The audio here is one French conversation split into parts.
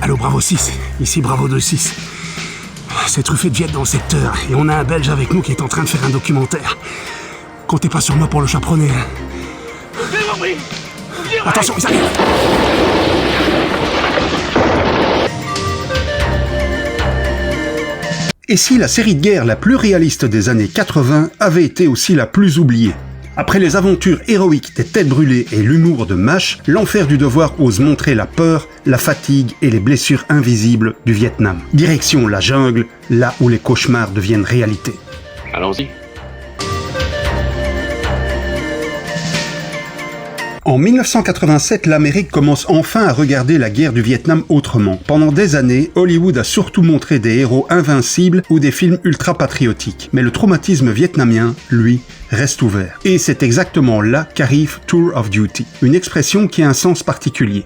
Allô, Bravo 6, ici Bravo 2-6. C'est truffé de Viet dans le secteur, et on a un Belge avec nous qui est en train de faire un documentaire. Comptez pas sur moi pour le chaperonner. Attention, ils arrivent. Et si la série de guerre la plus réaliste des années 80 avait été aussi la plus oubliée? Après les aventures héroïques des têtes brûlées et l'humour de MASH, l'enfer du devoir ose montrer la peur, la fatigue et les blessures invisibles du Vietnam. Direction la jungle, là où les cauchemars deviennent réalité. Allons-y. En 1987, l'Amérique commence enfin à regarder la guerre du Vietnam autrement. Pendant des années, Hollywood a surtout montré des héros invincibles ou des films ultra-patriotiques. Mais le traumatisme vietnamien, lui, reste ouvert. Et c'est exactement là qu'arrive Tour of Duty, une expression qui a un sens particulier.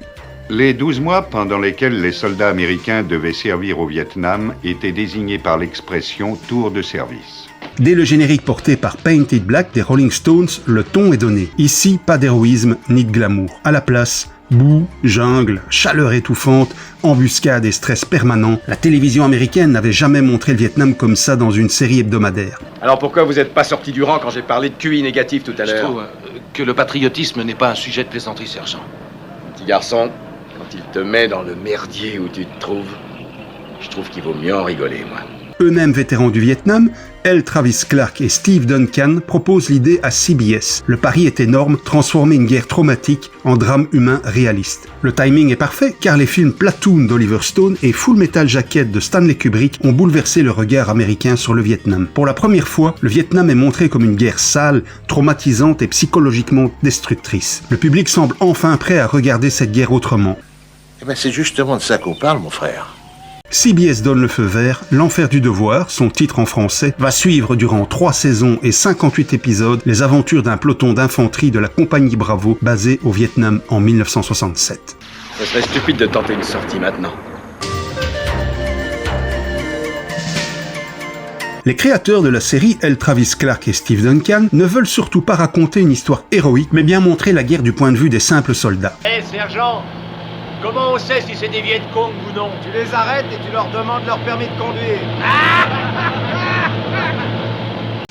Les 12 mois pendant lesquels les soldats américains devaient servir au Vietnam étaient désignés par l'expression « tour de service ». Dès le générique porté par Painted Black des Rolling Stones, le ton est donné. Ici, pas d'héroïsme ni de glamour. À la place, boue, jungle, chaleur étouffante, embuscade et stress permanent. La télévision américaine n'avait jamais montré le Vietnam comme ça dans une série hebdomadaire. Alors pourquoi vous n'êtes pas sorti du rang quand j'ai parlé de QI négatif tout à l'heure? Je trouve que le patriotisme n'est pas un sujet de plaisanterie, sergent. Petit garçon, quand il te met dans le merdier où tu te trouves, je trouve qu'il vaut mieux en rigoler, moi. Eux-mêmes vétérans du Vietnam, L. Travis Clark et Steve Duncan proposent l'idée à CBS. Le pari est énorme, transformer une guerre traumatique en drame humain réaliste. Le timing est parfait car les films Platoon d'Oliver Stone et Full Metal Jacket de Stanley Kubrick ont bouleversé le regard américain sur le Vietnam. Pour la première fois, le Vietnam est montré comme une guerre sale, traumatisante et psychologiquement destructrice. Le public semble enfin prêt à regarder cette guerre autrement. Eh ben c'est justement de ça qu'on parle, mon frère. CBS donne le feu vert, L'Enfer du Devoir, son titre en français, va suivre durant 3 saisons et 58 épisodes les aventures d'un peloton d'infanterie de la compagnie Bravo basé au Vietnam en 1967. Ce serait stupide de tenter une sortie maintenant. Les créateurs de la série, L. Travis Clark et Steve Duncan, ne veulent surtout pas raconter une histoire héroïque, mais bien montrer la guerre du point de vue des simples soldats. Hé, sergent, comment on sait si c'est des Viet Cong ou non? Tu les arrêtes et tu leur demandes leur permis de conduire.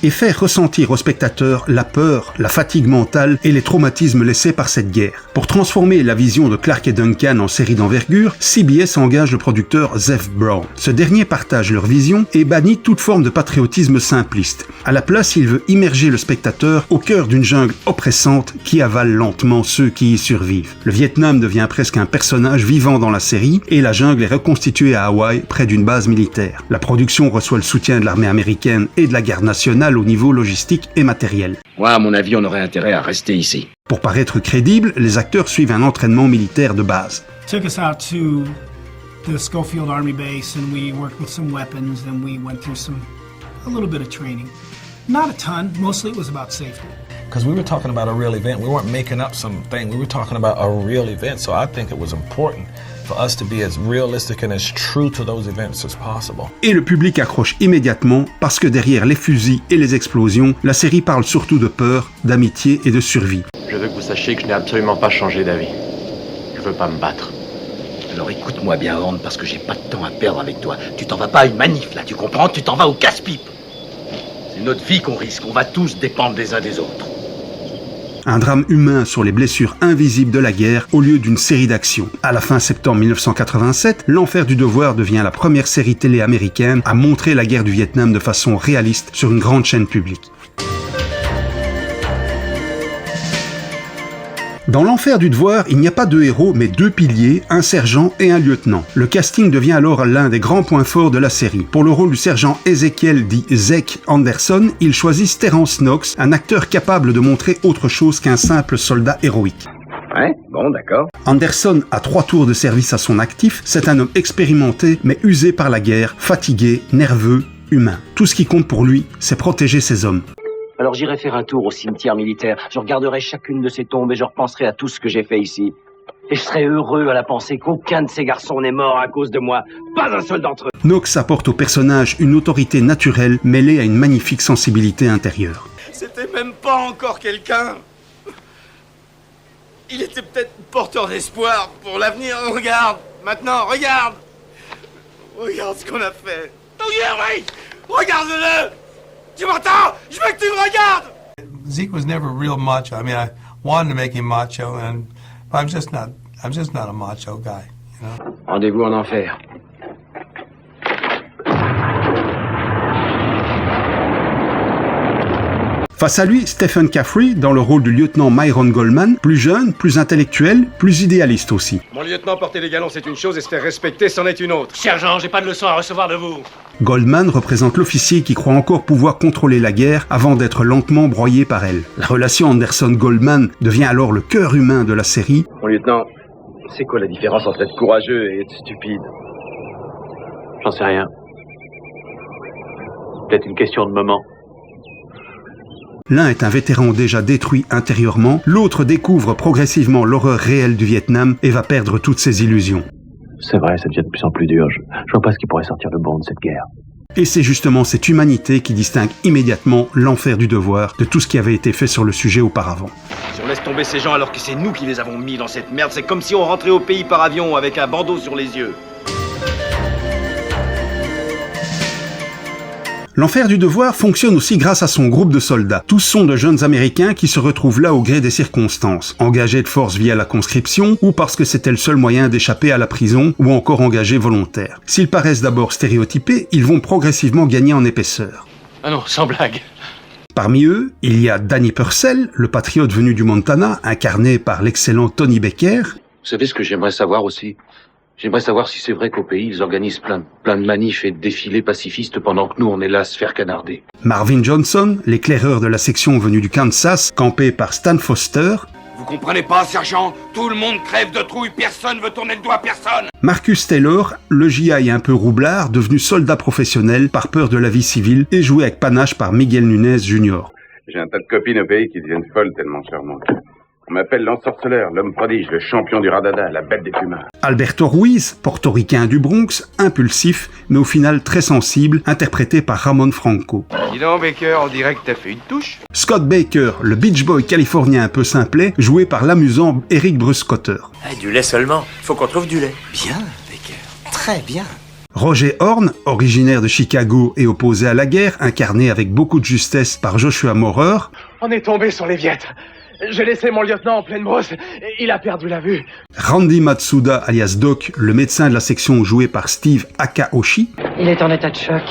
Et faire ressentir aux spectateurs la peur, la fatigue mentale et les traumatismes laissés par cette guerre. Pour transformer la vision de Clark et Duncan en série d'envergure, CBS engage le producteur Zev Brown. Ce dernier partage leur vision et bannit toute forme de patriotisme simpliste. À la place, il veut immerger le spectateur au cœur d'une jungle oppressante qui avale lentement ceux qui y survivent. Le Vietnam devient presque un personnage vivant dans la série et la jungle est reconstituée à Hawaï près d'une base militaire. La production reçoit le soutien de l'armée américaine et de la garde nationale au niveau logistique et matériel. Moi, à mon avis, on aurait intérêt à rester ici. Pour paraître crédible, les acteurs suivent un entraînement militaire de base. Took us out to the Schofield Army Base and we worked with some weapons and we went through a little bit of training. Not a ton, mostly it was about safety. Because we were talking about a real event. We weren't making up something. We were talking about a real event. So I think it was important for us to be as realistic and as true to those events as possible. Et le public accroche immédiatement parce que derrière les fusils et les explosions, la série parle surtout de peur, d'amitié et de survie. Je veux que vous sachiez que je n'ai absolument pas changé d'avis. Je veux pas me battre. Alors écoute-moi bien, Horn, parce que j'ai pas de temps à perdre avec toi. Tu t'en vas pas à une manif, là, tu comprends? Tu t'en vas au casse-pipe. C'est notre vie qu'on risque, on va tous dépendre les uns des autres. Un drame humain sur les blessures invisibles de la guerre au lieu d'une série d'actions. À la fin septembre 1987, L'Enfer du Devoir devient la première série télé américaine à montrer la guerre du Vietnam de façon réaliste sur une grande chaîne publique. Dans L'Enfer du Devoir, il n'y a pas deux héros, mais deux piliers, un sergent et un lieutenant. Le casting devient alors l'un des grands points forts de la série. Pour le rôle du sergent Ezekiel dit Zek Anderson, ils choisissent Terrence Knox, un acteur capable de montrer autre chose qu'un simple soldat héroïque. Ouais, bon, d'accord. Anderson a 3 tours de service à son actif, c'est un homme expérimenté, mais usé par la guerre, fatigué, nerveux, humain. Tout ce qui compte pour lui, c'est protéger ses hommes. Alors j'irai faire un tour au cimetière militaire, je regarderai chacune de ces tombes et je repenserai à tout ce que j'ai fait ici. Et je serai heureux à la pensée qu'aucun de ces garçons n'est mort à cause de moi. Pas un seul d'entre eux. Knox apporte au personnage une autorité naturelle mêlée à une magnifique sensibilité intérieure. C'était même pas encore quelqu'un. Il était peut-être porteur d'espoir pour l'avenir, regarde. Maintenant, regarde. Regarde ce qu'on a fait. Oui, regarde-le. Tu m'entends? Je veux que tu me regardes. Zeke was never real macho. I mean, I wanted to make him macho, and I'm just not a macho guy, you know. Rendez-vous en enfer. Face à lui, Stephen Caffrey, dans le rôle du lieutenant Myron Goldman, plus jeune, plus intellectuel, plus idéaliste aussi. Mon lieutenant, porter les galons, c'est une chose, et se faire respecter, c'en est une autre. Sergent, j'ai pas de leçon à recevoir de vous. Goldman représente l'officier qui croit encore pouvoir contrôler la guerre avant d'être lentement broyé par elle. La relation Anderson-Goldman devient alors le cœur humain de la série. Mon lieutenant, c'est quoi la différence entre être courageux et être stupide? J'en sais rien. Peut-être une question de moment. L'un est un vétéran déjà détruit intérieurement, l'autre découvre progressivement l'horreur réelle du Vietnam et va perdre toutes ses illusions. C'est vrai, ça devient de plus en plus dur. Je vois pas ce qui pourrait sortir de bon de cette guerre. Et c'est justement cette humanité qui distingue immédiatement l'enfer du devoir de tout ce qui avait été fait sur le sujet auparavant. Si on laisse tomber ces gens alors que c'est nous qui les avons mis dans cette merde, c'est comme si on rentrait au pays par avion avec un bandeau sur les yeux. L'enfer du devoir fonctionne aussi grâce à son groupe de soldats. Tous sont de jeunes Américains qui se retrouvent là au gré des circonstances, engagés de force via la conscription ou parce que c'était le seul moyen d'échapper à la prison ou encore engagés volontaires. S'ils paraissent d'abord stéréotypés, ils vont progressivement gagner en épaisseur. Ah non, sans blague. Parmi eux, il y a Danny Purcell, le patriote venu du Montana, incarné par l'excellent Tony Becker. Vous savez ce que j'aimerais savoir aussi? J'aimerais savoir si c'est vrai qu'au pays, ils organisent plein de manifs et de défilés pacifistes pendant que nous, on est là à se faire canarder. Marvin Johnson, l'éclaireur de la section venue du Kansas, campé par Stan Foster. Vous comprenez pas, sergent? Tout le monde crève de trouille, personne veut tourner le doigt à personne. Marcus Taylor, le GI un peu roublard, devenu soldat professionnel par peur de la vie civile et joué avec panache par Miguel Nunez Jr. J'ai un tas de copines au pays qui deviennent folles tellement charmantes. On m'appelle l'ensorceleur, l'homme prodige, le champion du radada, la bête des fumards. Alberto Ruiz, portoricain du Bronx, impulsif, mais au final très sensible, interprété par Ramon Franco. Dis donc, Baker, on dirait que t'as fait une touche. Scott Baker, le Beach Boy californien un peu simplet, joué par l'amusant Eric Bruce Cotter. Du lait seulement. Faut qu'on trouve du lait. Bien, Baker. Très bien. Roger Horn, originaire de Chicago et opposé à la guerre, incarné avec beaucoup de justesse par Joshua Maurer. On est tombé sur les Viettes. J'ai laissé mon lieutenant en pleine brosse. Il a perdu la vue. Randy Matsuda, alias Doc, le médecin de la section joué par Steve Akaoshi. Il est en état de choc.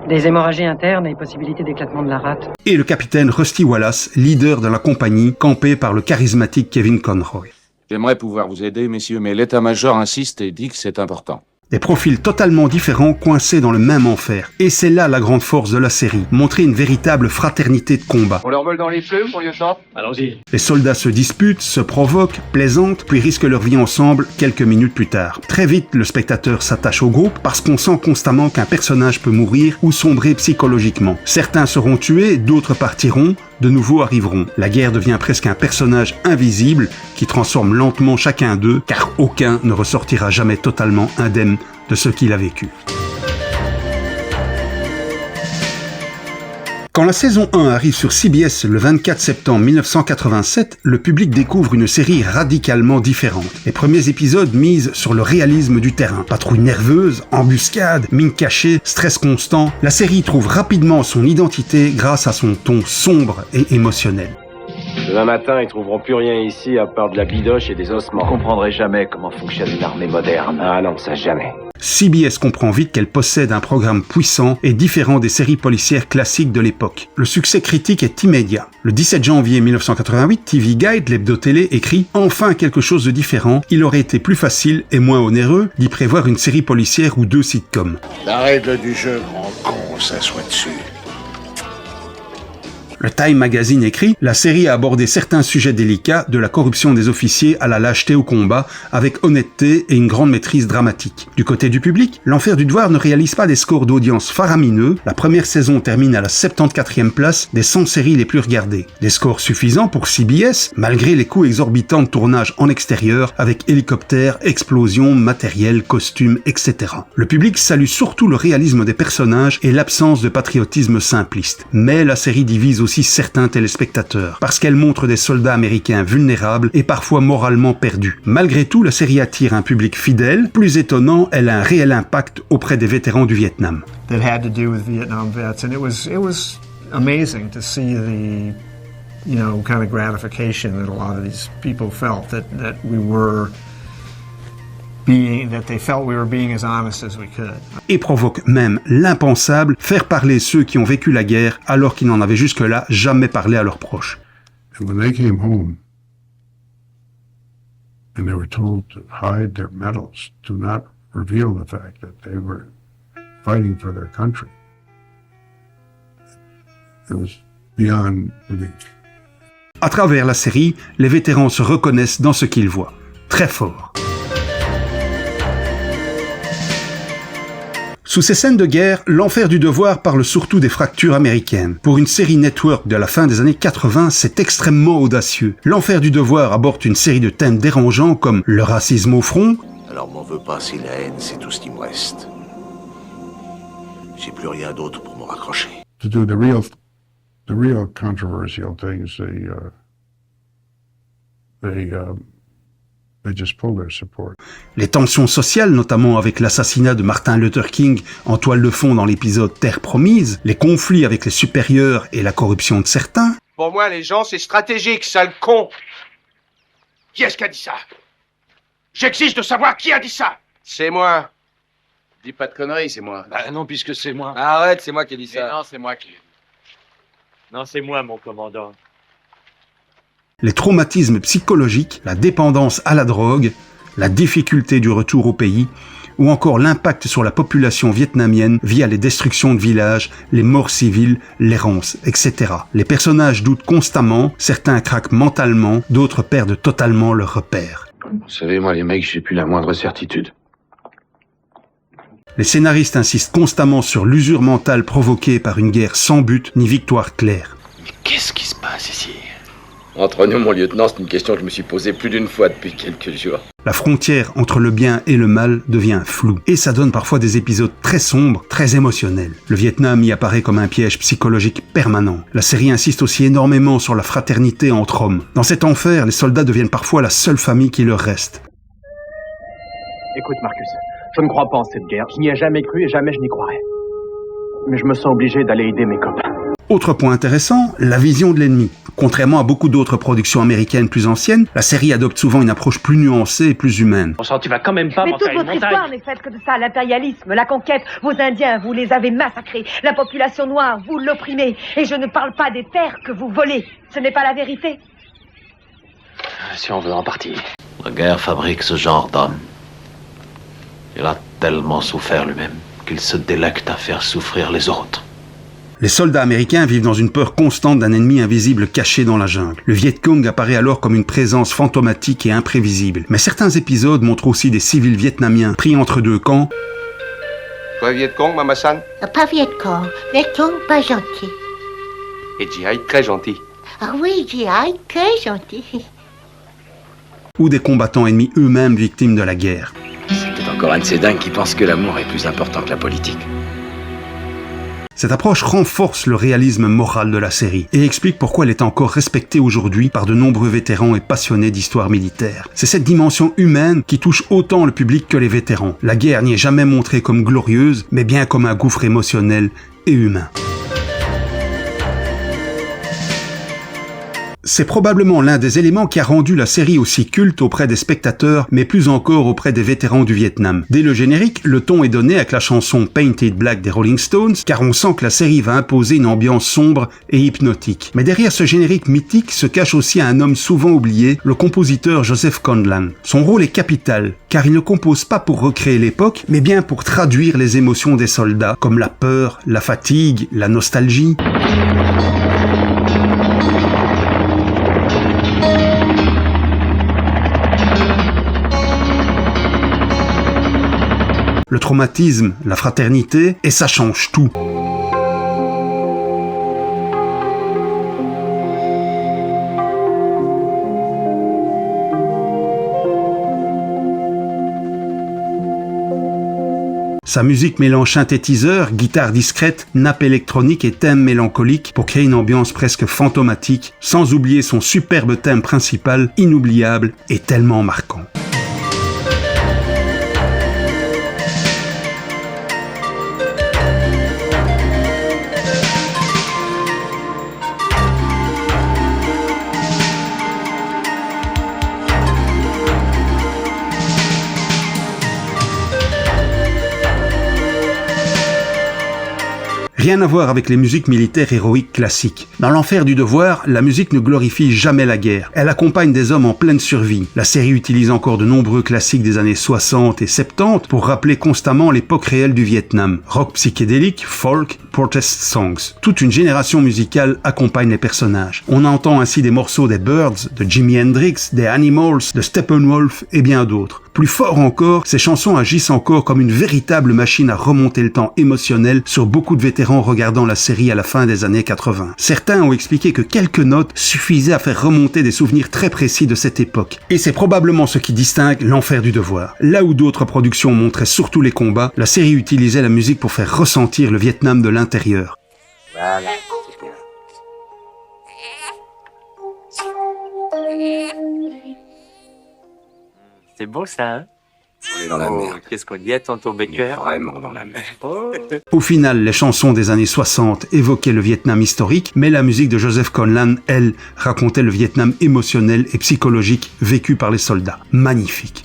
Des hémorragies internes et possibilité d'éclatement de la rate. Et le capitaine Rusty Wallace, leader de la compagnie, campé par le charismatique Kevin Conroy. J'aimerais pouvoir vous aider, messieurs, mais l'état-major insiste et dit que c'est important. Des profils totalement différents coincés dans le même enfer. Et c'est là la grande force de la série, montrer une véritable fraternité de combat. On leur vole dans les fleuves, mon lieutenant? Allons-y. Les soldats se disputent, se provoquent, plaisantent, puis risquent leur vie ensemble quelques minutes plus tard. Très vite, le spectateur s'attache au groupe parce qu'on sent constamment qu'un personnage peut mourir ou sombrer psychologiquement. Certains seront tués, d'autres partiront, de nouveaux arriveront. La guerre devient presque un personnage invisible qui transforme lentement chacun d'eux, car aucun ne ressortira jamais totalement indemne de ce qu'il a vécu. Quand la saison 1 arrive sur CBS le 24 septembre 1987, le public découvre une série radicalement différente. Les premiers épisodes misent sur le réalisme du terrain. Patrouille nerveuse, embuscade, mine cachée, stress constant. La série trouve rapidement son identité grâce à son ton sombre et émotionnel. Demain matin, ils trouveront plus rien ici à part de la bidoche et des ossements. On comprendrait jamais comment fonctionne une armée moderne. Ah non, ça jamais. CBS comprend vite qu'elle possède un programme puissant et différent des séries policières classiques de l'époque. Le succès critique est immédiat. Le 17 janvier 1988, TV Guide, l'hebdo-télé, écrit « Enfin quelque chose de différent, il aurait été plus facile et moins onéreux d'y prévoir une série policière ou 2 sitcoms. » La règle du jeu, grand con, s'assoit dessus. Le Time Magazine écrit « La série a abordé certains sujets délicats, de la corruption des officiers à la lâcheté au combat, avec honnêteté et une grande maîtrise dramatique. » Du côté du public, l'Enfer du Devoir ne réalise pas des scores d'audience faramineux. La première saison termine à la 74e place des 100 séries les plus regardées. Des scores suffisants pour CBS, malgré les coûts exorbitants de tournage en extérieur, avec hélicoptères, explosions, matériel, costumes, etc. Le public salue surtout le réalisme des personnages et l'absence de patriotisme simpliste. Mais la série divise aussi aussi certains téléspectateurs, parce qu'elle montre des soldats américains vulnérables et parfois moralement perdus. Malgré tout, la série attire un public fidèle. Plus étonnant, elle a un réel impact auprès des vétérans du Vietnam. That had to do with Vietnam vets, and it was amazing to see the, you know, kind of gratification that a lot of these people felt that they felt we were being as honest as we could. Et provoque même l'impensable, faire parler ceux qui ont vécu la guerre alors qu'ils n'en avaient jusque-là jamais parlé à leurs proches. And when they came home and they were told to hide their medals, to not reveal the fact that they were fighting for their country, it was beyond belief. À travers la série, les vétérans se reconnaissent dans ce qu'ils voient. Très fort. Sous ces scènes de guerre, L'Enfer du Devoir parle surtout des fractures américaines. Pour une série network de la fin des années 80, c'est extrêmement audacieux. L'Enfer du Devoir aborde une série de thèmes dérangeants comme le racisme au front. Alors m'en veux pas si la haine c'est tout ce qui me reste. J'ai plus rien d'autre pour me raccrocher. To do the real controversial things, they just pull their support. Les tensions sociales, notamment avec l'assassinat de Martin Luther King en toile de fond dans l'épisode Terre Promise, les conflits avec les supérieurs et la corruption de certains. Pour moi, les gens, c'est stratégique, sale con. Qui est-ce qui a dit ça? J'exige de savoir qui a dit ça. C'est moi. Dis pas de conneries, c'est moi. Bah non, puisque c'est moi. Arrête, c'est moi qui ai dit ça. Non, c'est moi qui... Non, c'est moi, mon commandant. Les traumatismes psychologiques, la dépendance à la drogue, la difficulté du retour au pays, ou encore l'impact sur la population vietnamienne via les destructions de villages, les morts civiles, l'errance, etc. Les personnages doutent constamment, certains craquent mentalement, d'autres perdent totalement leurs repères. Vous savez, moi les mecs, j'ai plus la moindre certitude. Les scénaristes insistent constamment sur l'usure mentale provoquée par une guerre sans but ni victoire claire. Mais qu'est-ce qui se passe ici? Entre nous, mon lieutenant, c'est une question que je me suis posée plus d'une fois depuis quelques jours. La frontière entre le bien et le mal devient floue, et ça donne parfois des épisodes très sombres, très émotionnels. Le Vietnam y apparaît comme un piège psychologique permanent. La série insiste aussi énormément sur la fraternité entre hommes. Dans cet enfer, les soldats deviennent parfois la seule famille qui leur reste. Écoute, Marcus, je ne crois pas en cette guerre. Je n'y ai jamais cru et jamais je n'y croirai. Mais je me sens obligé d'aller aider mes copains. Autre point intéressant, la vision de l'ennemi. Contrairement à beaucoup d'autres productions américaines plus anciennes, la série adopte souvent une approche plus nuancée et plus humaine. Bon sang, tu vas quand même pas Mais m'en toute faire une votre montagne. histoire n'est faite que de ça, l'impérialisme, la conquête. Vos Indiens, vous les avez massacrés. La population noire, vous l'opprimez. Et je ne parle pas des terres que vous volez. Ce n'est pas la vérité. Si on veut en partir. La guerre fabrique ce genre d'homme. Il a tellement souffert lui-même qu'il se délecte à faire souffrir les autres. Les soldats américains vivent dans une peur constante d'un ennemi invisible caché dans la jungle. Le Viet Cong apparaît alors comme une présence fantomatique et imprévisible. Mais certains épisodes montrent aussi des civils vietnamiens pris entre deux camps. Toi, Viet Cong, Mama San? Pas Viet Cong. Viet Cong, pas gentil. Et G.I. très gentil. Ah oui, G.I. très gentil. Ou des combattants ennemis eux-mêmes victimes de la guerre. C'est peut-être encore un de ces dingues qui pense que l'amour est plus important que la politique. Cette approche renforce le réalisme moral de la série et explique pourquoi elle est encore respectée aujourd'hui par de nombreux vétérans et passionnés d'histoire militaire. C'est cette dimension humaine qui touche autant le public que les vétérans. La guerre n'y est jamais montrée comme glorieuse, mais bien comme un gouffre émotionnel et humain. C'est probablement l'un des éléments qui a rendu la série aussi culte auprès des spectateurs, mais plus encore auprès des vétérans du Vietnam. Dès le générique, le ton est donné avec la chanson Painted Black des Rolling Stones, car on sent que la série va imposer une ambiance sombre et hypnotique. Mais derrière ce générique mythique se cache aussi un homme souvent oublié, le compositeur Joseph Conlan. Son rôle est capital, car il ne compose pas pour recréer l'époque, mais bien pour traduire les émotions des soldats, comme la peur, la fatigue, la nostalgie. Le traumatisme, la fraternité, et ça change tout. Sa musique mélange synthétiseur, guitare discrète, nappe électronique et thème mélancolique pour créer une ambiance presque fantomatique, sans oublier son superbe thème principal, inoubliable et tellement marquant. Rien à voir avec les musiques militaires héroïques classiques. Dans l'enfer du devoir, la musique ne glorifie jamais la guerre. Elle accompagne des hommes en pleine survie. La série utilise encore de nombreux classiques des années 60 et 70 pour rappeler constamment l'époque réelle du Vietnam. Rock psychédélique, folk, protest songs. Toute une génération musicale accompagne les personnages. On entend ainsi des morceaux des Byrds, de Jimi Hendrix, des Animals, de Steppenwolf et bien d'autres. Plus fort encore, ces chansons agissent encore comme une véritable machine à remonter le temps émotionnel sur beaucoup de vétérans regardant la série à la fin des années 80. Certains ont expliqué que quelques notes suffisaient à faire remonter des souvenirs très précis de cette époque. Et c'est probablement ce qui distingue l'enfer du devoir. Là où d'autres productions montraient surtout les combats, la série utilisait la musique pour faire ressentir le Vietnam de l'intérieur. Voilà. C'est beau ça, hein? On est dans la mer. Qu'est-ce qu'on y est, tonton Baker? Vraiment dans la mer. Oh. Au final, les chansons des années 60 évoquaient le Vietnam historique, mais la musique de Joseph Conlan, elle, racontait le Vietnam émotionnel et psychologique vécu par les soldats. Magnifique.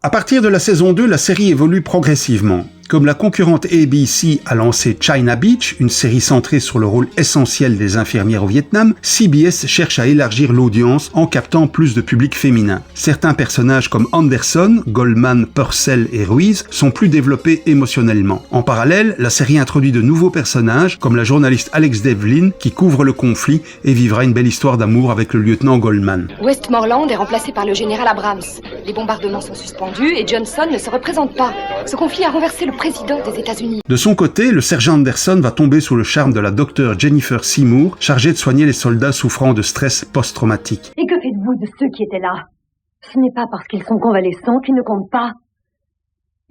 À partir de la saison 2, la série évolue progressivement. Comme la concurrente ABC a lancé China Beach, une série centrée sur le rôle essentiel des infirmières au Vietnam, CBS cherche à élargir l'audience en captant plus de public féminin. Certains personnages comme Anderson, Goldman, Purcell et Ruiz sont plus développés émotionnellement. En parallèle, la série introduit de nouveaux personnages comme la journaliste Alex Devlin qui couvre le conflit et vivra une belle histoire d'amour avec le lieutenant Goldman. Westmoreland est remplacé par le général Abrams. Les bombardements sont suspendus et Johnson ne se représente pas. Ce conflit a renversé le président des États-Unis. De son côté, le sergent Anderson va tomber sous le charme de la docteure Jennifer Seymour, chargée de soigner les soldats souffrant de stress post-traumatique. Et que faites-vous de ceux qui étaient là? Ce n'est pas parce qu'ils sont convalescents qu'ils ne comptent pas.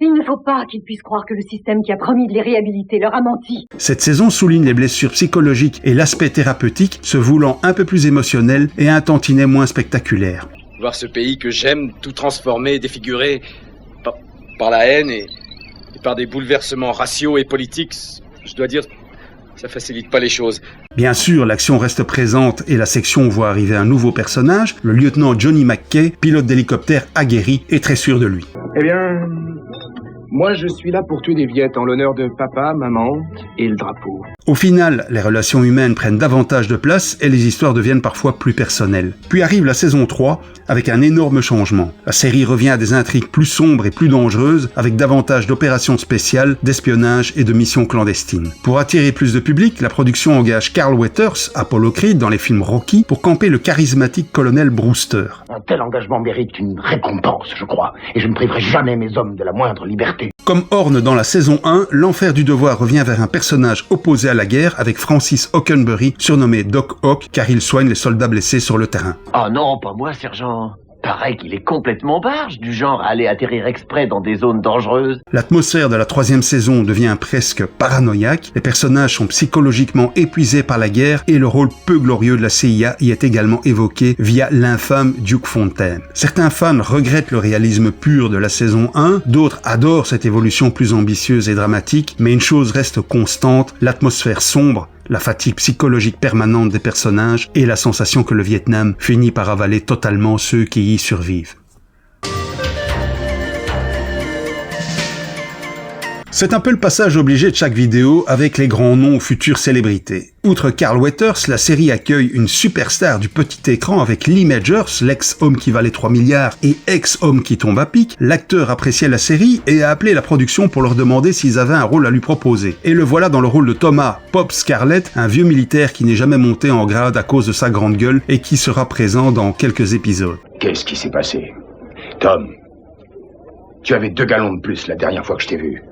Il ne faut pas qu'ils puissent croire que le système qui a promis de les réhabiliter leur a menti. Cette saison souligne les blessures psychologiques et l'aspect thérapeutique, se voulant un peu plus émotionnel et un tantinet moins spectaculaire. Voir ce pays que j'aime tout transformé et défiguré par la haine et par des bouleversements raciaux et politiques, je dois dire, ça facilite pas les choses. Bien sûr, l'action reste présente et la section voit arriver un nouveau personnage, le lieutenant Johnny McKay, pilote d'hélicoptère aguerri et très sûr de lui. Eh bien, moi je suis là pour tuer des Viettes en l'honneur de papa, maman et le drapeau. Au final, les relations humaines prennent davantage de place et les histoires deviennent parfois plus personnelles. Puis arrive la saison 3 avec un énorme changement. La série revient à des intrigues plus sombres et plus dangereuses avec davantage d'opérations spéciales, d'espionnage et de missions clandestines. Pour attirer plus de public, la production engage Carl Weathers, Apollo Creed dans les films Rocky, pour camper le charismatique colonel Brewster. Un tel engagement mérite une récompense, je crois, et je ne priverai jamais mes hommes de la moindre liberté. Comme Horn dans la saison 1, l'enfer du devoir revient vers un personnage opposé à la guerre avec Francis Hockenberry, surnommé Doc Ock, car il soigne les soldats blessés sur le terrain. Oh non, pas moi, sergent. Paraît qu'il est complètement barge, du genre à aller atterrir exprès dans des zones dangereuses. L'atmosphère de la 3e saison devient presque paranoïaque, les personnages sont psychologiquement épuisés par la guerre et le rôle peu glorieux de la CIA y est également évoqué via l'infâme Duke Fontaine. Certains fans regrettent le réalisme pur de la saison 1, d'autres adorent cette évolution plus ambitieuse et dramatique, mais une chose reste constante, l'atmosphère sombre, la fatigue psychologique permanente des personnages et la sensation que le Vietnam finit par avaler totalement ceux qui y survivent. C'est un peu le passage obligé de chaque vidéo avec les grands noms ou futures célébrités. Outre Carl Weathers, la série accueille une superstar du petit écran avec Lee Majors, l'ex-homme qui valait 3 milliards et ex-homme qui tombe à pic. L'acteur appréciait la série et a appelé la production pour leur demander s'ils avaient un rôle à lui proposer. Et le voilà dans le rôle de Thomas Pop Scarlett, un vieux militaire qui n'est jamais monté en grade à cause de sa grande gueule et qui sera présent dans quelques épisodes. Qu'est-ce qui s'est passé? Tom, tu avais 2 gallons de plus la dernière fois que je t'ai vu.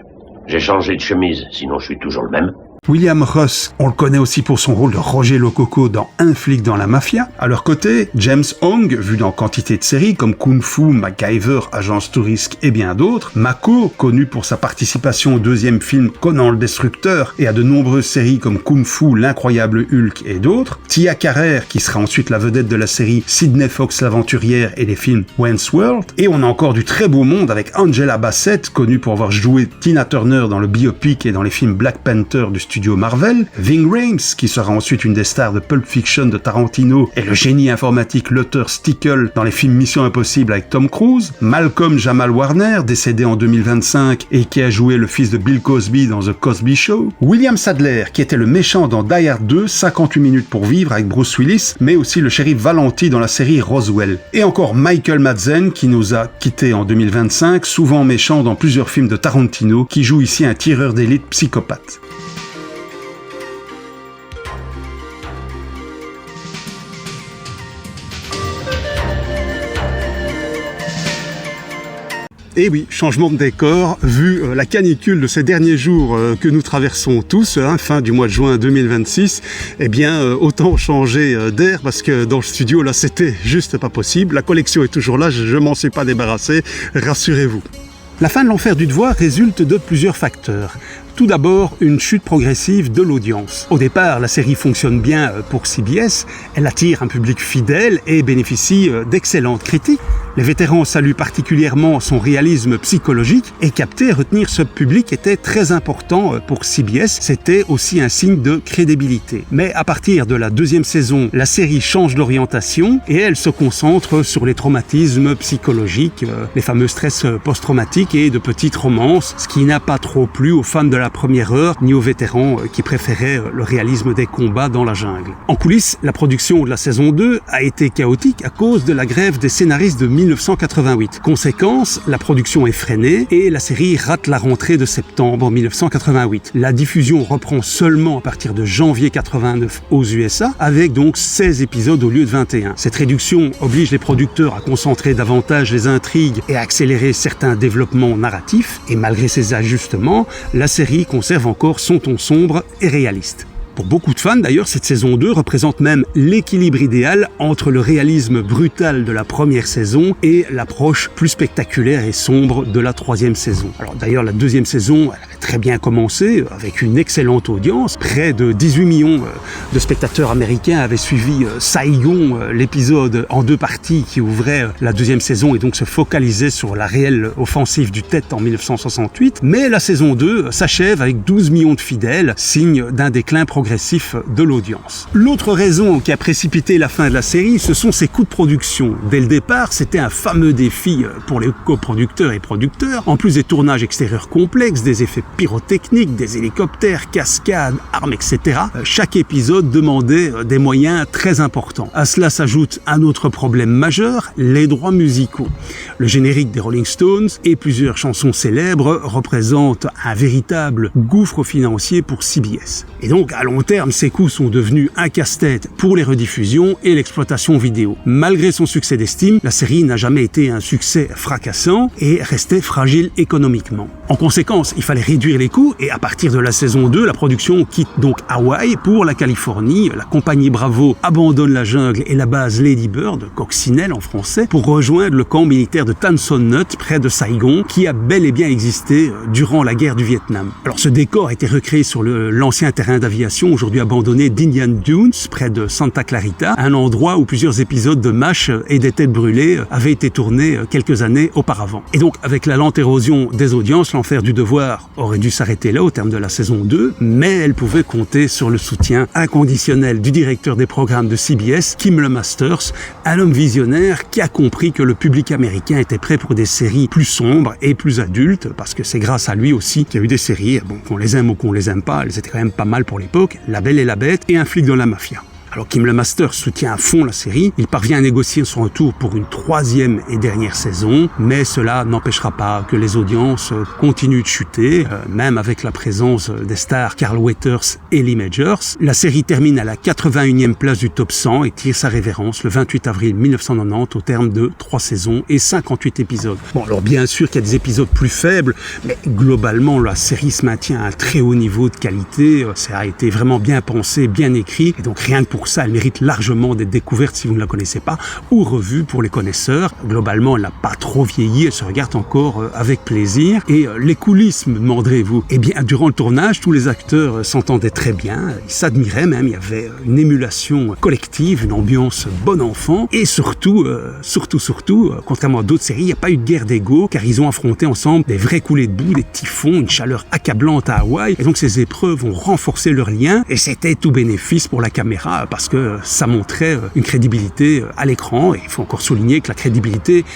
J'ai changé de chemise, sinon je suis toujours le même. William Russ, on le connaît aussi pour son rôle de Roger Lococo dans Un flic dans la mafia. À leur côté, James Hong, vu dans quantité de séries comme Kung Fu, MacGyver, Agence Touriste et bien d'autres. Mako, connu pour sa participation au deuxième film Conan le Destructeur et à de nombreuses séries comme Kung Fu, L'Incroyable Hulk et d'autres. Tia Carrère, qui sera ensuite la vedette de la série Sydney Fox l'Aventurière et des films Wayne's World. Et on a encore du très beau monde avec Angela Bassett, connue pour avoir joué Tina Turner dans le biopic et dans les films Black Panther du studio Marvel, Ving Rhames, qui sera ensuite une des stars de Pulp Fiction de Tarantino, et le génie informatique Luther Stickle dans les films Mission Impossible avec Tom Cruise, Malcolm Jamal Warner, décédé en 2025 et qui a joué le fils de Bill Cosby dans The Cosby Show, William Sadler, qui était le méchant dans Die Hard 2, 58 minutes pour vivre avec Bruce Willis, mais aussi le shérif Valenti dans la série Roswell, et encore Michael Madsen, qui nous a quittés en 2025, souvent méchant dans plusieurs films de Tarantino, qui joue ici un tireur d'élite psychopathe. Et oui, changement de décor, vu la canicule de ces derniers jours que nous traversons tous, fin du mois de juin 2026, eh bien autant changer d'air parce que dans le studio là c'était juste pas possible. La collection est toujours là, je m'en suis pas débarrassé, rassurez-vous. La fin de l'Enfer du Devoir résulte de plusieurs facteurs. Tout d'abord, une chute progressive de l'audience. Au départ, la série fonctionne bien pour CBS, elle attire un public fidèle et bénéficie d'excellentes critiques. Les vétérans saluent particulièrement son réalisme psychologique et capter et retenir ce public était très important pour CBS. C'était aussi un signe de crédibilité. Mais à partir de la deuxième saison, la série change d'orientation et elle se concentre sur les traumatismes psychologiques, les fameux stress post-traumatiques et de petites romances, ce qui n'a pas trop plu aux fans de la première heure ni aux vétérans qui préféraient le réalisme des combats dans la jungle. En coulisses, la production de la saison 2 a été chaotique à cause de la grève des scénaristes de 1988. Conséquence, la production est freinée et la série rate la rentrée de septembre 1988. La diffusion reprend seulement à partir de janvier 89 aux USA, avec donc 16 épisodes au lieu de 21. Cette réduction oblige les producteurs à concentrer davantage les intrigues et à accélérer certains développements narratifs, et malgré ces ajustements, la série conserve encore son ton sombre et réaliste. Pour beaucoup de fans d'ailleurs, cette saison 2 représente même l'équilibre idéal entre le réalisme brutal de la première saison et l'approche plus spectaculaire et sombre de la troisième saison. Alors d'ailleurs, la deuxième saison, elle avait très bien commencé avec une excellente audience. Près de 18 millions de spectateurs américains avaient suivi Saigon, l'épisode en 2 parties qui ouvrait la deuxième saison et donc se focalisait sur la réelle offensive du Tet en 1968. Mais la saison 2 s'achève avec 12 millions de fidèles, signe d'un déclin progressif de l'audience. L'autre raison qui a précipité la fin de la série, ce sont ses coûts de production. Dès le départ, c'était un fameux défi pour les coproducteurs et producteurs. En plus des tournages extérieurs complexes, des effets pyrotechniques, des hélicoptères, cascades, armes, etc., chaque épisode demandait des moyens très importants. À cela s'ajoute un autre problème majeur, les droits musicaux. Le générique des Rolling Stones et plusieurs chansons célèbres représentent un véritable gouffre financier pour CBS. Et donc, à long terme, ces coûts sont devenus un casse-tête pour les rediffusions et l'exploitation vidéo. Malgré son succès d'estime, la série n'a jamais été un succès fracassant et restait fragile économiquement. En conséquence, il fallait réduire les coûts et à partir de la saison 2, la production quitte donc Hawaï pour la Californie. La compagnie Bravo abandonne la jungle et la base Lady Bird, Coccinelle en français, pour rejoindre le camp militaire de Tan Son Nhut près de Saigon qui a bel et bien existé durant la guerre du Vietnam. Alors ce décor a été recréé sur l'ancien terrain d'aviation aujourd'hui abandonné d'Indian Dunes près de Santa Clarita, un endroit où plusieurs épisodes de MASH et des têtes brûlées avaient été tournés quelques années auparavant. Et donc avec la lente érosion des audiences, l'Enfer du Devoir aurait dû s'arrêter là au terme de la saison 2, mais elle pouvait compter sur le soutien inconditionnel du directeur des programmes de CBS, Kim LeMasters, un homme visionnaire qui a compris que le public américain était prêt pour des séries plus sombres et plus adultes, parce que c'est grâce à lui aussi qu'il y a eu des séries, bon, qu'on les aime ou qu'on les aime pas, elles étaient quand même pas mal pour l'époque, La Belle et la Bête et Un flic dans la mafia. Alors Kim LeMaster soutient à fond la série, il parvient à négocier son retour pour une 3e et dernière saison, mais cela n'empêchera pas que les audiences continuent de chuter, même avec la présence des stars Carl Weathers et Lee Majors. La série termine à la 81e place du top 100 et tire sa révérence le 28 avril 1990 au terme de 3 saisons et 58 épisodes. Bon, alors bien sûr qu'il y a des épisodes plus faibles, mais globalement la série se maintient à un très haut niveau de qualité, ça a été vraiment bien pensé, bien écrit, et donc rien que pour ça, elle mérite largement d'être découverte si vous ne la connaissez pas, ou revue pour les connaisseurs. Globalement, elle n'a pas trop vieilli, elle se regarde encore avec plaisir. Et les coulisses, me demanderez-vous? Eh bien, durant le tournage, tous les acteurs s'entendaient très bien, ils s'admiraient même, il y avait une émulation collective, une ambiance bon enfant, et surtout, contrairement à d'autres séries, il n'y a pas eu de guerre d'ego, car ils ont affronté ensemble des vraies coulées de boue, des typhons, une chaleur accablante à Hawaï, et donc ces épreuves ont renforcé leur lien, et c'était tout bénéfice pour la caméra, parce que ça montrait une crédibilité à l'écran, et il faut encore souligner que la crédibilité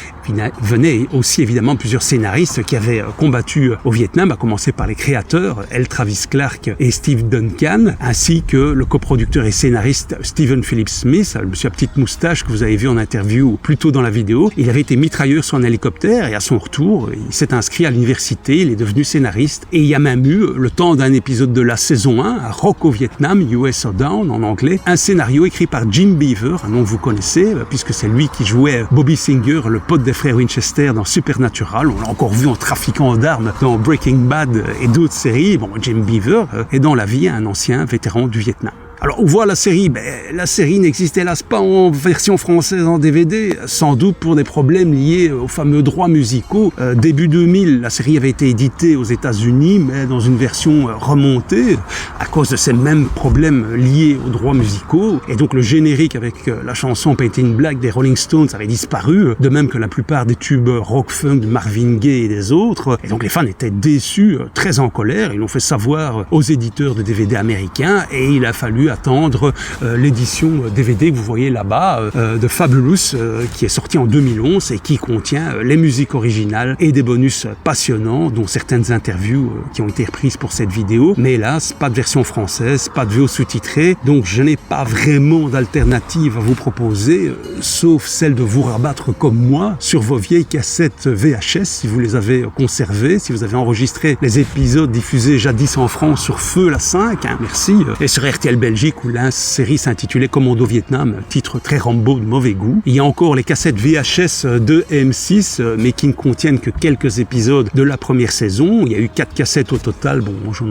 venait aussi évidemment de plusieurs scénaristes qui avaient combattu au Vietnam, à commencer par les créateurs, L. Travis Clark et Steve Duncan, ainsi que le coproducteur et scénariste Stephen Philip Smith, le monsieur à petite moustache que vous avez vu en interview plus tôt dans la vidéo. Il avait été mitrailleur sur un hélicoptère et à son retour, il s'est inscrit à l'université, il est devenu scénariste et il y a même eu, le temps d'un épisode de la saison 1, à Rock au Vietnam, US Down en anglais, un scénario écrit par Jim Beaver, un nom que vous connaissez, puisque c'est lui qui jouait Bobby Singer, le pote des frères Winchester dans Supernatural. On l'a encore vu en trafiquant d'armes dans Breaking Bad et d'autres séries. Bon, Jim Beaver est dans la vie un ancien vétéran du Vietnam. Alors, on voit la série, la série n'existe hélas pas en version française en DVD, sans doute pour des problèmes liés aux fameux droits musicaux. Début 2000, la série avait été éditée aux États-Unis, mais dans une version remontée, à cause de ces mêmes problèmes liés aux droits musicaux. Et donc le générique avec la chanson Painting Black des Rolling Stones avait disparu, de même que la plupart des tubes rock-funk de Marvin Gaye et des autres. Et donc les fans étaient déçus, très en colère. Ils l'ont fait savoir aux éditeurs de DVD américains, et il a fallu attendre l'édition DVD que vous voyez là-bas de Fabulous qui est sortie en 2011 et qui contient les musiques originales et des bonus passionnants, dont certaines interviews qui ont été reprises pour cette vidéo. Mais hélas, pas de version française, pas de VO sous-titrée, donc je n'ai pas vraiment d'alternative à vous proposer, sauf celle de vous rabattre comme moi sur vos vieilles cassettes VHS si vous les avez conservées, si vous avez enregistré les épisodes diffusés jadis en France sur Feu la 5, merci, et sur RTL Belgique où la série s'intitulait Commando Vietnam, titre très Rambo de mauvais goût. Il y a encore les cassettes VHS de M6, mais qui ne contiennent que quelques épisodes de la première saison. Il y a eu 4 cassettes au total, bon, je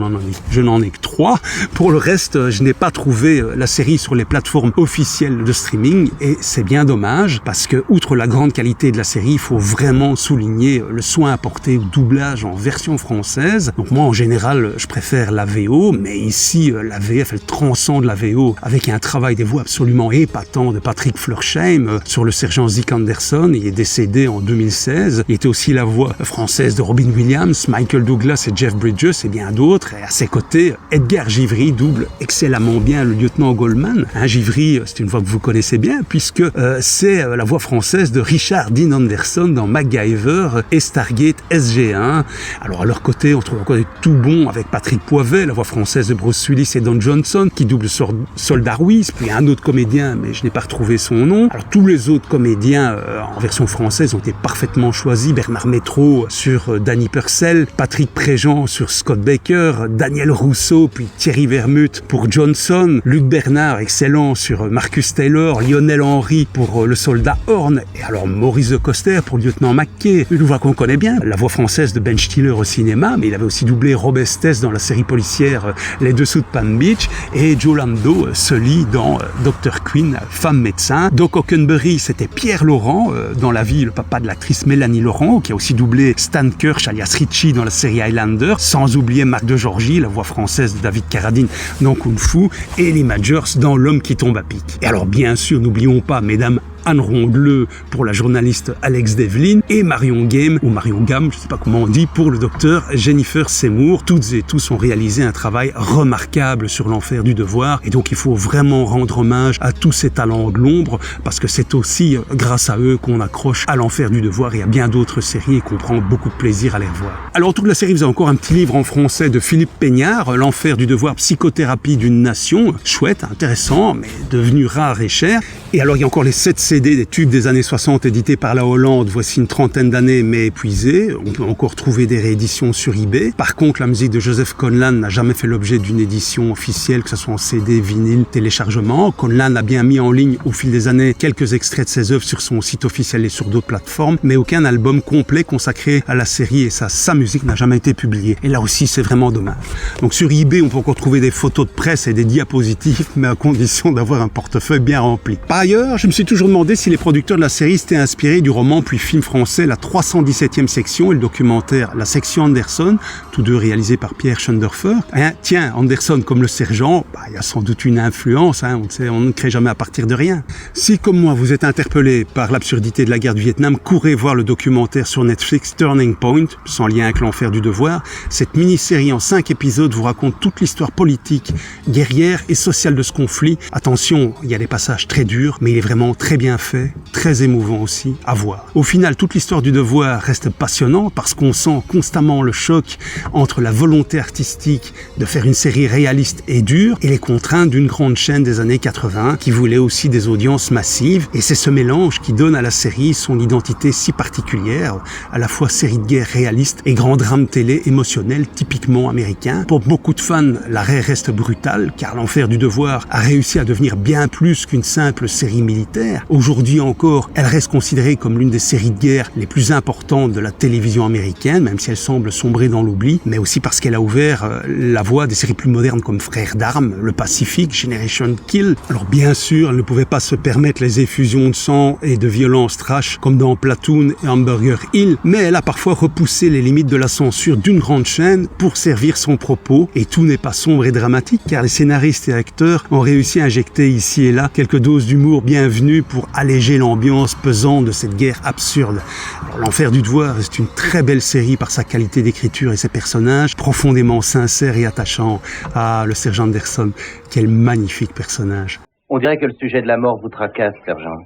n'en ai que 3. Pour le reste, je n'ai pas trouvé la série sur les plateformes officielles de streaming, et c'est bien dommage, parce que, outre la grande qualité de la série, il faut vraiment souligner le soin apporté au doublage en version française. Donc moi, en général, je préfère la VO, mais ici, la VF, elle transcende la VO avec un travail des voix absolument épatant de Patrick Flersheim sur le sergent Zick Anderson. Il est décédé en 2016. Il était aussi la voix française de Robin Williams, Michael Douglas et Jeff Bridges et bien d'autres. Et à ses côtés, Edgar Givry double excellemment bien le lieutenant Goldman. Givry, c'est une voix que vous connaissez bien puisque c'est la voix française de Richard Dean Anderson dans MacGyver et Stargate SG-1. Alors à leur côté, on trouve encore des tout bons avec Patrick Poivet, la voix française de Bruce Willis et Don Johnson, qui double Soldat Ruiz, puis il y a un autre comédien, mais je n'ai pas retrouvé son nom. Alors tous les autres comédiens en version française ont été parfaitement choisis. Bernard Métro sur Danny Purcell, Patrick Préjean sur Scott Baker, Daniel Rousseau, puis Thierry Vermut pour Johnson, Luc Bernard, excellent sur Marcus Taylor, Lionel Henry pour le soldat Horn, et alors Maurice de Coster pour lieutenant McKay, une voix qu'on connaît bien, la voix française de Ben Stiller au cinéma, mais il avait aussi doublé Rob Estes dans la série policière Les Dessous de Palm Beach, et Joe Lando se lit dans Dr. Quinn, femme médecin. Doc Hockenberry, c'était Pierre Laurent dans la vie, le papa de l'actrice Mélanie Laurent, qui a aussi doublé Stan Kirsch alias Richie dans la série Highlander, sans oublier Marc de Georgie, la voix française de David Carradine dans Kung Fu, et Lee Majors dans L'homme qui tombe à pic. Et alors bien sûr, n'oublions pas, mesdames, Anne Rongleux pour la journaliste Alex Devlin et Marion Game, ou Marion Gamme, je ne sais pas comment on dit, pour le docteur Jennifer Seymour. Toutes et tous ont réalisé un travail remarquable sur l'enfer du devoir, et donc il faut vraiment rendre hommage à tous ces talents de l'ombre, parce que c'est aussi grâce à eux qu'on accroche à l'enfer du devoir et à bien d'autres séries et qu'on prend beaucoup de plaisir à les revoir. Alors autour de la série, vous avez encore un petit livre en français de Philippe Peignard, L'enfer du devoir, psychothérapie d'une nation. Chouette, intéressant, mais devenu rare et cher. Et alors il y a encore les 7 CD des tubes des années 60 édités par la Hollande, voici une trentaine d'années mais épuisés. On peut encore trouver des rééditions sur eBay. Par contre, la musique de Joseph Conlan n'a jamais fait l'objet d'une édition officielle, que ce soit en CD, vinyle, téléchargement. Conlan a bien mis en ligne au fil des années quelques extraits de ses œuvres sur son site officiel et sur d'autres plateformes, mais aucun album complet consacré à la série et sa musique n'a jamais été publié. Et là aussi, c'est vraiment dommage. Donc sur eBay, on peut encore trouver des photos de presse et des diapositives, mais à condition d'avoir un portefeuille bien rempli. Par ailleurs, je me suis toujours demandé si les producteurs de la série s'étaient inspirés du roman puis film français La 317e section et le documentaire La section Anderson, tous deux réalisés par Pierre Schoenderfer. Tiens, Anderson comme le sergent, il y a sans doute une influence, on ne crée jamais à partir de rien. Si, comme moi, vous êtes interpellé par l'absurdité de la guerre du Vietnam, courez voir le documentaire sur Netflix Turning Point, sans lien avec l'enfer du devoir. Cette mini-série en 5 épisodes vous raconte toute l'histoire politique, guerrière et sociale de ce conflit. Attention, il y a des passages très durs, mais il est vraiment très bien fait, très émouvant aussi à voir. Au final, toute l'histoire du devoir reste passionnante parce qu'on sent constamment le choc entre la volonté artistique de faire une série réaliste et dure et les contraintes d'une grande chaîne des années 80 qui voulait aussi des audiences massives. Et c'est ce mélange qui donne à la série son identité si particulière, à la fois série de guerre réaliste et grand drame télé émotionnel typiquement américain. Pour beaucoup de fans, l'arrêt reste brutal car l'enfer du devoir a réussi à devenir bien plus qu'une simple série militaire. Aujourd'hui encore, elle reste considérée comme l'une des séries de guerre les plus importantes de la télévision américaine, même si elle semble sombrer dans l'oubli, mais aussi parce qu'elle a ouvert la voie des séries plus modernes comme Frères d'armes, Le Pacifique, Generation Kill. Alors bien sûr, elle ne pouvait pas se permettre les effusions de sang et de violence trash comme dans Platoon et Hamburger Hill, mais elle a parfois repoussé les limites de la censure d'une grande chaîne pour servir son propos. Et tout n'est pas sombre et dramatique car les scénaristes et acteurs ont réussi à injecter ici et là quelques doses d'humour bienvenues pour alléger l'ambiance pesante de cette guerre absurde. Alors, l'enfer du devoir est une très belle série par sa qualité d'écriture et ses personnages profondément sincères et attachants. Ah, le sergent Anderson, quel magnifique personnage. On dirait que le sujet de la mort vous tracasse, sergent.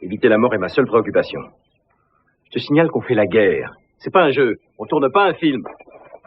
Éviter la mort est ma seule préoccupation. Je te signale qu'on fait la guerre. C'est pas un jeu. On tourne pas un film.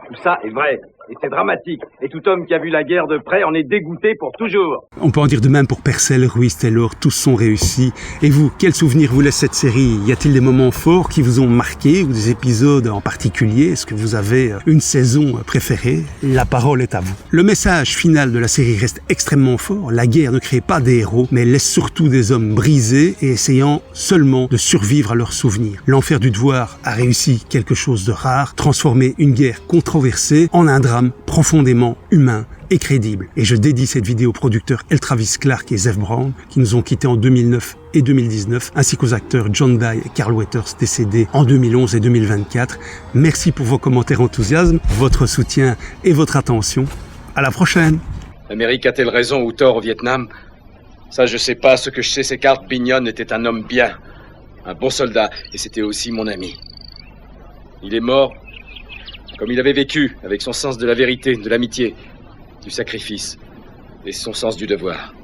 Tout ça est vrai. Et c'est dramatique. Et tout homme qui a vu la guerre de près en est dégoûté pour toujours. On peut en dire de même pour Purcell, Ruiz Taylor, tous sont réussis. Et vous, quel souvenir vous laisse cette série? Y a-t-il des moments forts qui vous ont marqué ou des épisodes en particulier? Est-ce que vous avez une saison préférée? La parole est à vous. Le message final de la série reste extrêmement fort. La guerre ne crée pas des héros, mais laisse surtout des hommes brisés et essayant seulement de survivre à leurs souvenirs. L'enfer du devoir a réussi quelque chose de rare, transformer une guerre controversée en un drame profondément humain et crédible. Et je dédie cette vidéo aux producteurs L. Travis Clark et Zev Brown qui nous ont quittés en 2009 et 2019, ainsi qu'aux acteurs John Dye et Carl Weathers décédés en 2011 et 2024. Merci pour vos commentaires enthousiasme, votre soutien et votre attention. À la prochaine. L'Amérique a-t-elle raison ou tort au Vietnam? Ça, je sais pas. Ce que je sais, c'est qu'Art Bignon était un homme bien, un bon soldat, et c'était aussi mon ami. Il est mort comme il avait vécu, avec son sens de la vérité, de l'amitié, du sacrifice et son sens du devoir.